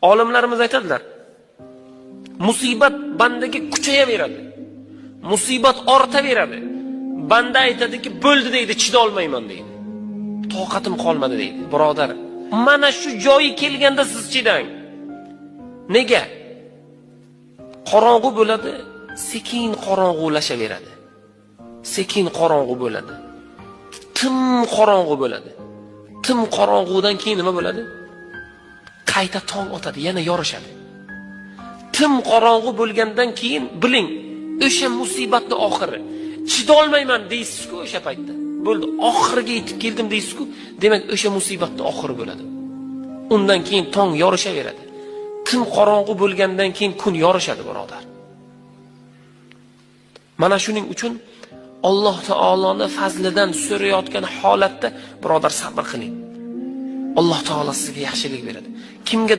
Olimlarimiz aytadilar, musibat bandaga kuchayaveradi. Musibat ortaveradi. Banda aytadiki, bo'ldi deydi, chida olmayman deydi. Toqatim qolmadi deydi. Birodar, mana shu joyi kelganda siz chidang. Nega? Qorong'u bo'ladi, sekin qorong'ulashaveradi. Sekin qorong'u bo'ladi. Tim qorong'u bo'ladi. Tim qorong'udan keyin nima bo'ladi? Qayta tong otadi, yana yorishadi. Tim qorong'u bo'lgandan keyin biling, o'sha musibatning oxiri. Chida olmayman deysiz-ku o'sha paytda. Bo'ldi, oxiriga yetib keldim deysiz-ku, demak o'sha musibatning oxiri bo'ladi. Undan keyin tong yorishaveradi. Tim qorong'u bo'lgandan keyin kun yorishadi, birodar. Mana shuning uchun Alloh taoloning fazlidan so'rayotgan holatda birodar sabr qiling. Alloh taolo sizga yaxshilik beradi. Kimga